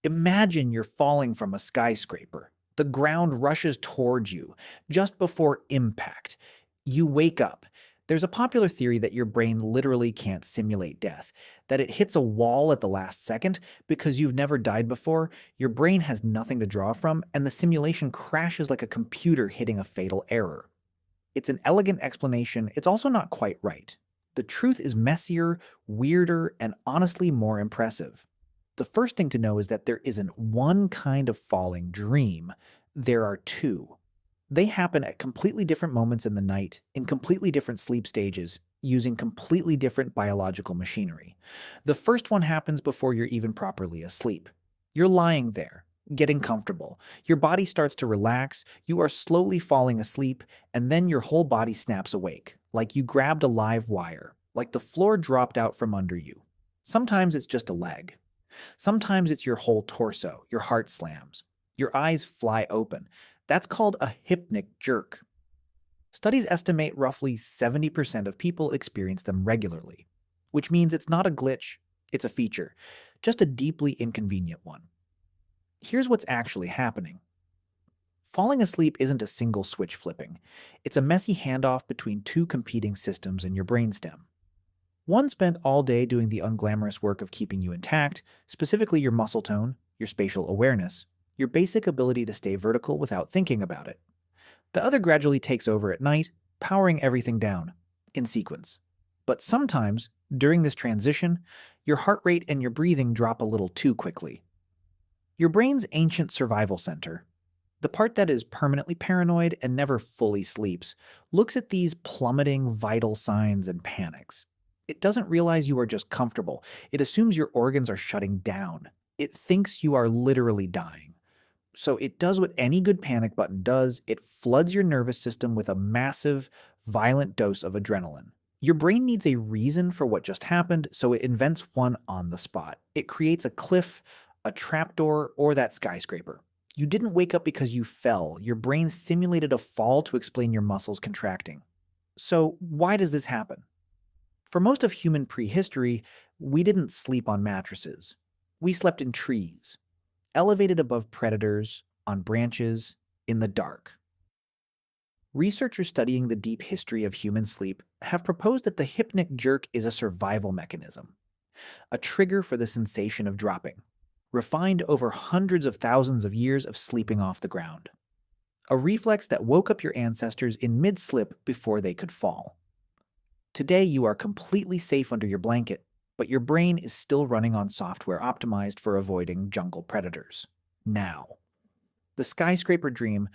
Imagine you're falling from a skyscraper. The ground rushes towards you just before impact. You wake up. There's a popular theory that your brain literally can't simulate death, that it hits a wall at the last second because you've never died before, your brain has nothing to draw from, and the simulation crashes like a computer hitting a fatal error. It's an elegant explanation, it's also not quite right. The truth is messier, weirder, and honestly more impressive. The first thing to know is that there isn't one kind of falling dream, there are two. They happen at completely different moments in the night, in completely different sleep stages, using completely different biological machinery. The first one happens before you're even properly asleep. You're lying there, getting comfortable. Your body starts to relax, you are slowly falling asleep, and then your whole body snaps awake, like you grabbed a live wire, like the floor dropped out from under you. Sometimes it's just a leg. Sometimes it's your whole torso, your heart slams, your eyes fly open. That's called a hypnic jerk. Studies estimate roughly 70% of people experience them regularly, which means it's not a glitch, it's a feature, just a deeply inconvenient one. Here's what's actually happening. Falling asleep isn't a single switch flipping. It's a messy handoff between two competing systems in your brainstem. One spent all day doing the unglamorous work of keeping you intact, specifically your muscle tone, your spatial awareness, your basic ability to stay vertical without thinking about it. The other gradually takes over at night, powering everything down, in sequence. But sometimes, during this transition, your heart rate and your breathing drop a little too quickly. Your brain's ancient survival center, the part that is permanently paranoid and never fully sleeps, looks at these plummeting vital signs and panics. It doesn't realize you are just comfortable. It assumes your organs are shutting down. It thinks you are literally dying. So it does what any good panic button does. It floods your nervous system with a massive, violent dose of adrenaline. Your brain needs a reason for what just happened, so it invents one on the spot. It creates a cliff, a trapdoor, or that skyscraper. You didn't wake up because you fell. Your brain simulated a fall to explain your muscles contracting. So why does this happen? For most of human prehistory, we didn't sleep on mattresses. We slept in trees, elevated above predators, on branches, in the dark. Researchers studying the deep history of human sleep have proposed that the hypnic jerk is a survival mechanism, a trigger for the sensation of dropping, refined over hundreds of thousands of years of sleeping off the ground. A reflex that woke up your ancestors in mid-slip before they could fall. Today, you are completely safe under your blanket, but your brain is still running on software optimized for avoiding jungle predators. Now, the skyscraper dream,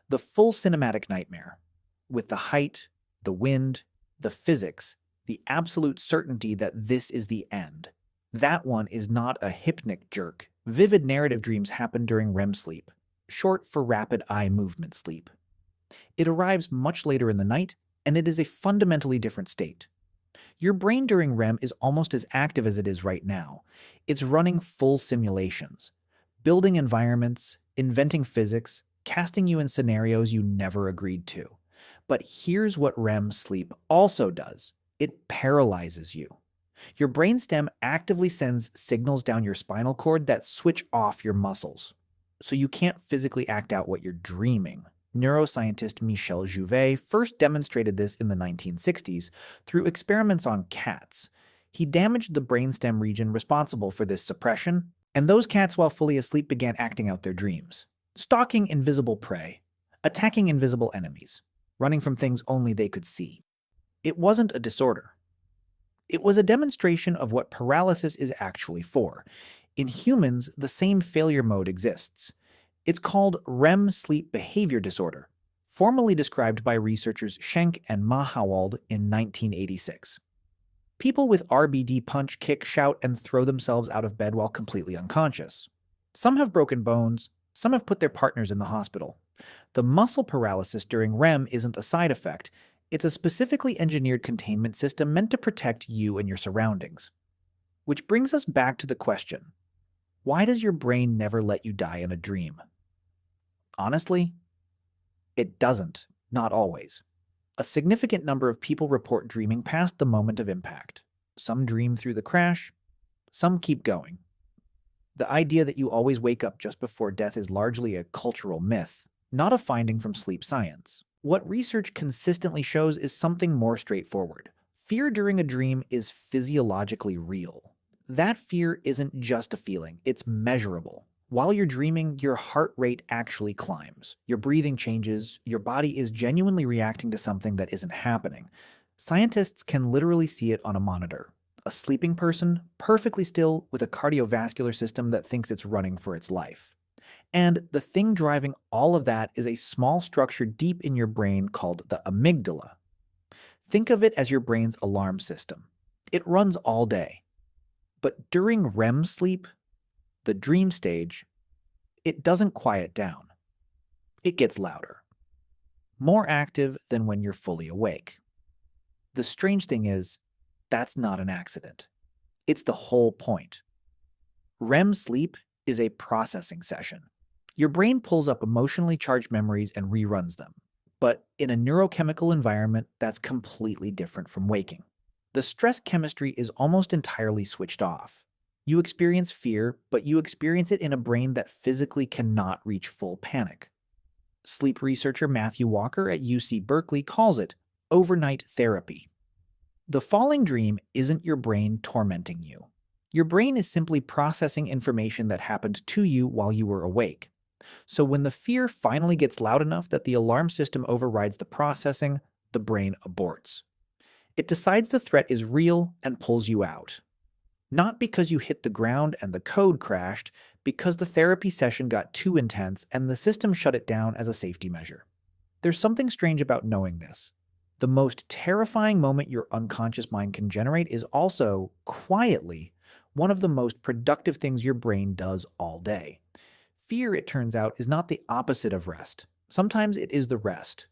the full cinematic nightmare, with the height, the wind, the physics, the absolute certainty that this is the end. That one is not a hypnic jerk. Vivid narrative dreams happen during REM sleep, short for rapid eye movement sleep. It arrives much later in the night, and it is a fundamentally different state. Your brain during REM is almost as active as it is right now. It's running full simulations, building environments, inventing physics, casting you in scenarios you never agreed to. But here's what REM sleep also does. It paralyzes you. Your brainstem actively sends signals down your spinal cord that switch off your muscles, so you can't physically act out what you're dreaming. Neuroscientist Michel Jouvet first demonstrated this in the 1960s through experiments on cats. He damaged the brainstem region responsible for this suppression, and those cats, while fully asleep, began acting out their dreams, stalking invisible prey, attacking invisible enemies, running from things only they could see. It wasn't a disorder. It was a demonstration of what paralysis is actually for. In humans, the same failure mode exists. It's called REM sleep behavior disorder, formally described by researchers Schenk and Mahawald in 1986. People with RBD punch, kick, shout, and throw themselves out of bed while completely unconscious. Some have broken bones, some have put their partners in the hospital. The muscle paralysis during REM isn't a side effect, it's a specifically engineered containment system meant to protect you and your surroundings. Which brings us back to the question, why does your brain never let you die in a dream? Honestly, it doesn't, not always. A significant number of people report dreaming past the moment of impact. Some dream through the crash, some keep going. The idea that you always wake up just before death is largely a cultural myth, not a finding from sleep science. What research consistently shows is something more straightforward. Fear during a dream is physiologically real. That fear isn't just a feeling, it's measurable. While you're dreaming, your heart rate actually climbs. Your breathing changes. Your body is genuinely reacting to something that isn't happening. Scientists can literally see it on a monitor. A sleeping person, perfectly still, with a cardiovascular system that thinks it's running for its life. And the thing driving all of that is a small structure deep in your brain called the amygdala. Think of it as your brain's alarm system. It runs all day. But during REM sleep, the dream stage, it doesn't quiet down. It gets louder, more active than when you're fully awake. The strange thing is, that's not an accident. It's the whole point. REM sleep is a processing session. Your brain pulls up emotionally charged memories and reruns them. But in a neurochemical environment, that's completely different from waking. The stress chemistry is almost entirely switched off. You experience fear, but you experience it in a brain that physically cannot reach full panic. Sleep researcher Matthew Walker at UC Berkeley calls it overnight therapy. The falling dream isn't your brain tormenting you. Your brain is simply processing information that happened to you while you were awake. So when the fear finally gets loud enough that the alarm system overrides the processing, the brain aborts. It decides the threat is real and pulls you out. Not because you hit the ground and the code crashed, because the therapy session got too intense and the system shut it down as a safety measure. There's something strange about knowing this. The most terrifying moment your unconscious mind can generate is also, quietly, one of the most productive things your brain does all day. Fear, it turns out, is not the opposite of rest. Sometimes it is the rest.